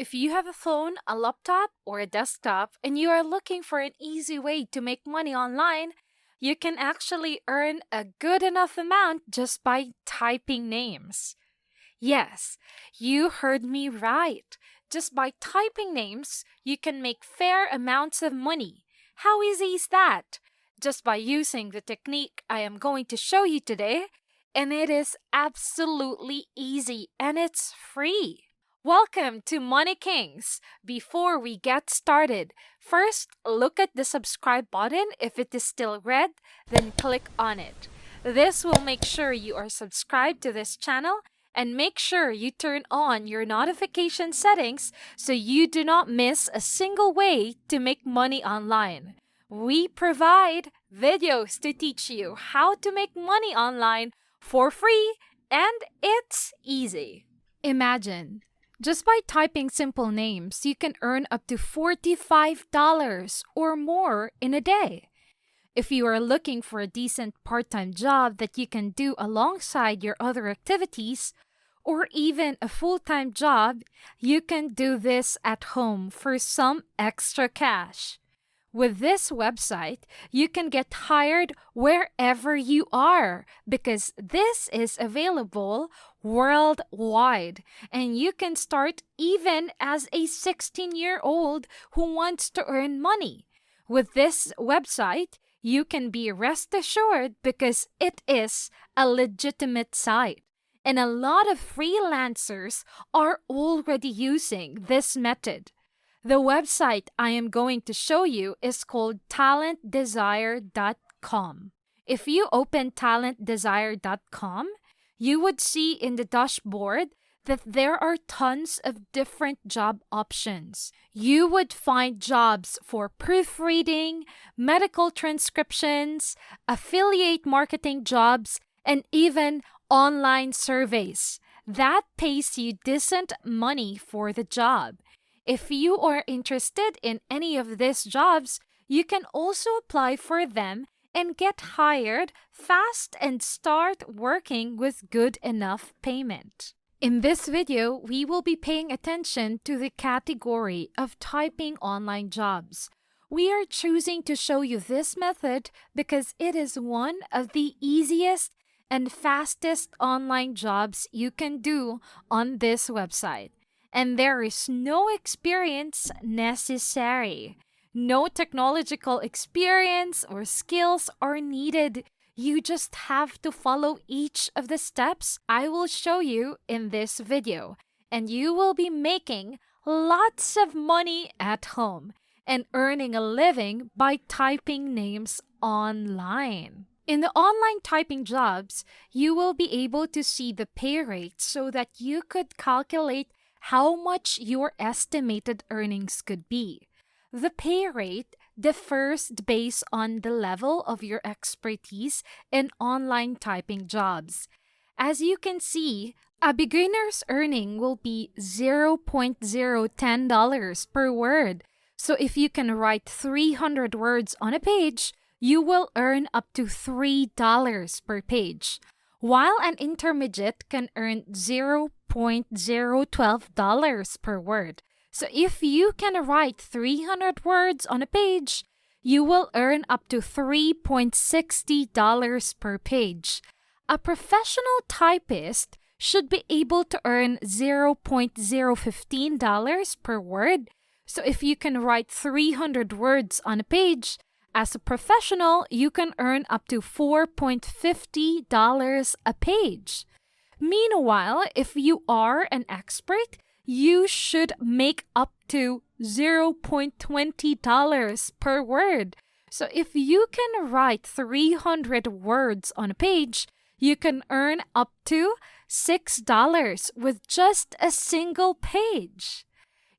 If you have a phone, a laptop, or a desktop, and you are looking for an easy way to make money online, you can actually earn a good enough amount just by typing names. Yes, you heard me right. Just by typing names, you can make fair amounts of money. How easy is that? Just by using the technique I am going to show you today, and it is absolutely easy and it's free. Welcome to Money Kings. Before we get started, first look at the subscribe button. If it is still red, then click on it. This will make sure you are subscribed to this channel, and make sure you turn on your notification settings so you do not miss a single way to make money online. We provide videos to teach you how to make money online for free, and it's easy. Imagine, just by typing simple names, you can earn up to $45 or more in a day. If you are looking for a decent part-time job that you can do alongside your other activities, or even a full-time job, you can do this at home for some extra cash. With this website, you can get hired wherever you are because this is available worldwide, and you can start even as a 16-year-old who wants to earn money. With this website, you can be rest assured because it is a legitimate site. And a lot of freelancers are already using this method. The website I am going to show you is called talentdesire.com. If you open talentdesire.com, you would see in the dashboard that there are tons of different job options. You would find jobs for proofreading, medical transcriptions, affiliate marketing jobs, and even online surveys. That pays you decent money for the job. If you are interested in any of these jobs, you can also apply for them and get hired fast and start working with good enough payment. In this video, we will be paying attention to the category of typing online jobs. We are choosing to show you this method because it is one of the easiest and fastest online jobs you can do on this website. And there is no experience necessary. No technological experience or skills are needed. You just have to follow each of the steps I will show you in this video, and you will be making lots of money at home and earning a living by typing names online. In the online typing jobs, you will be able to see the pay rate so that you could calculate how much your estimated earnings could be. The pay rate differs based on the level of your expertise in online typing jobs. As you can see, a beginner's earning will be $0.010 per word. So if you can write 300 words on a page, you will earn up to $3 per page, while an intermediate can earn $0.012 per word. So if you can write 300 words on a page, you will earn up to $3.60 per page. A professional typist should be able to earn $0.015 per word. So if you can write 300 words on a page, as a professional, you can earn up to $4.50 a page. Meanwhile, if you are an expert, you should make up to $0.20 per word. So if you can write 300 words on a page, you can earn up to $6 with just a single page.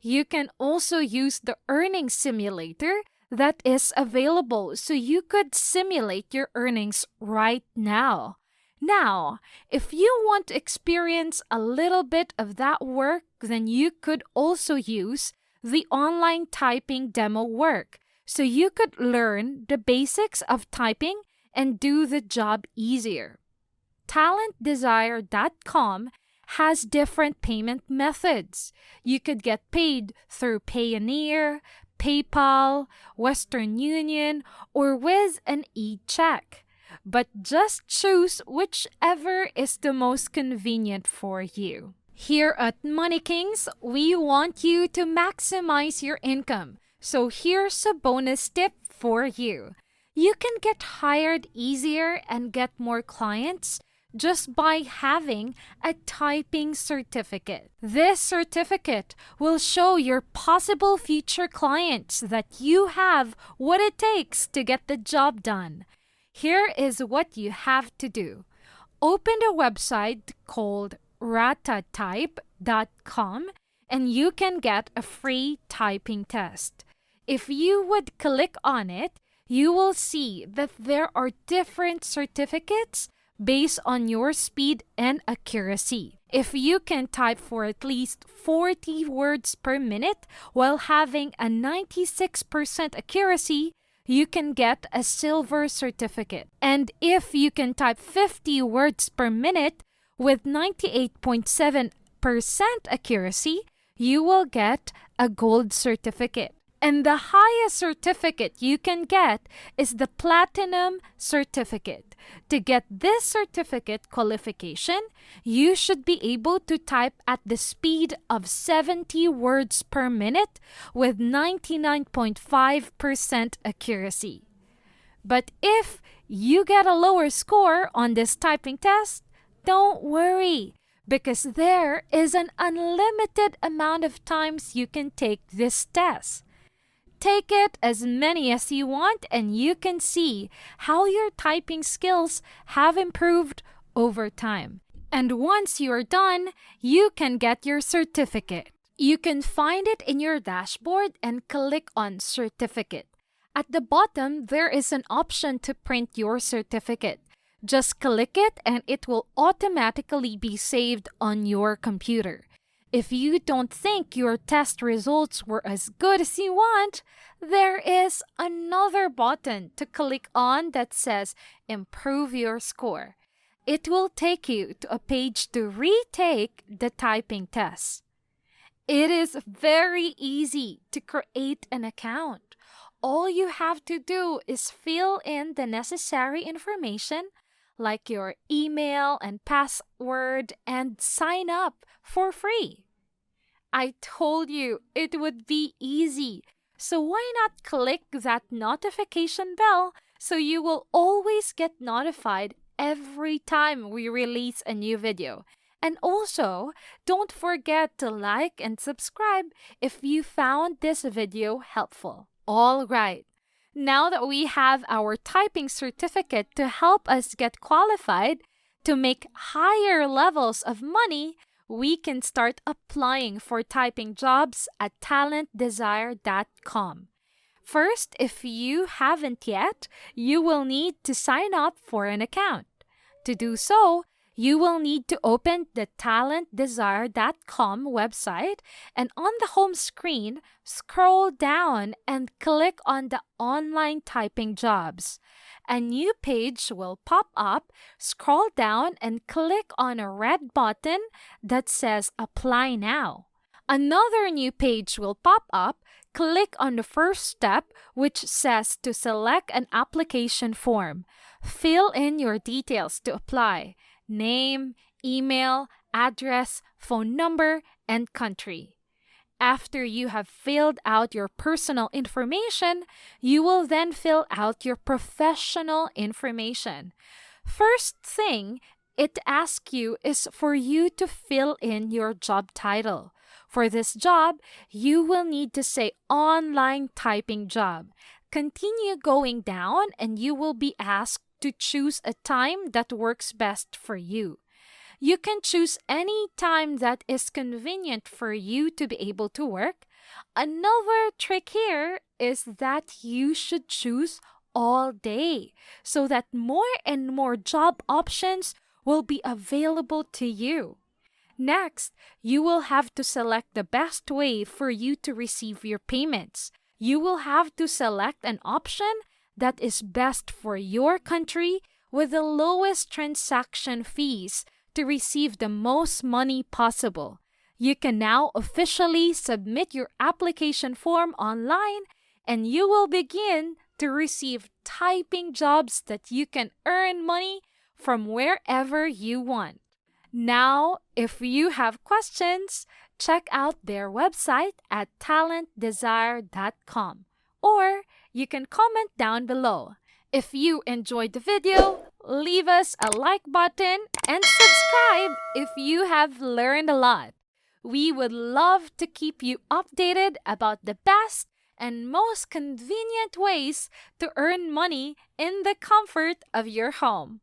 You can also use the earning simulator that is available so you could simulate your earnings right now. Now, if you want to experience a little bit of that work, then you could also use the online typing demo work so you could learn the basics of typing and do the job easier. TalentDesire.com has different payment methods. You could get paid through Payoneer, PayPal, Western Union, or with an e-check. But just choose whichever is the most convenient for you. Here at Money Kings, we want you to maximize your income. So here's a bonus tip for you. You can get hired easier and get more clients just by having a typing certificate. This certificate will show your possible future clients that you have what it takes to get the job done. Here is what you have to do. Open a website called ratatype.com and you can get a free typing test. If you would click on it, you will see that there are different certificates based on your speed and accuracy. If you can type for at least 40 words per minute while having a 96% accuracy, you can get a silver certificate. And if you can type 50 words per minute with 98.7% accuracy, you will get a gold certificate. And the highest certificate you can get is the platinum certificate. To get this certificate qualification, you should be able to type at the speed of 70 words per minute with 99.5% accuracy. But if you get a lower score on this typing test, don't worry, because there is an unlimited amount of times you can take this test. Take it as many as you want and you can see how your typing skills have improved over time. And once you're done, you can get your certificate. You can find it in your dashboard and click on Certificate. At the bottom, there is an option to print your certificate. Just click it and it will automatically be saved on your computer. If you don't think your test results were as good as you want, there is another button to click on that says Improve Your Score. It will take you to a page to retake the typing test. It is very easy to create an account. All you have to do is fill in the necessary information like your email and password and sign up for free. I told you it would be easy. So why not click that notification bell so you will always get notified every time we release a new video. And also, don't forget to like and subscribe if you found this video helpful. All right. Now that we have our typing certificate to help us get qualified to make higher levels of money, we can start applying for typing jobs at talentdesire.com. First, if you haven't yet, you will need to sign up for an account. To do so, you will need to open the talentdesire.com website and on the home screen, scroll down and click on the online typing jobs. A new page will pop up. Scroll down and click on a red button that says Apply Now. Another new page will pop up. Click on the first step, which says to select an application form. Fill in your details to apply: name, email, address, phone number, and country. After you have filled out your personal information, you will then fill out your professional information. First thing it asks you is for you to fill in your job title. For this job, you will need to say online typing job. Continue going down and you will be asked to choose a time that works best for you. You can choose any time that is convenient for you to be able to work. Another trick here is that you should choose all day so that more and more job options will be available to you. Next, you will have to select the best way for you to receive your payments. You will have to select an option that is best for your country with the lowest transaction fees to receive the most money possible. You can now officially submit your application form online, and you will begin to receive typing jobs that you can earn money from wherever you want. Now, if you have questions, check out their website at talentdesire.com, or you can comment down below. If you enjoyed the video, leave us a like button and subscribe if you have learned a lot. We would love to keep you updated about the best and most convenient ways to earn money in the comfort of your home.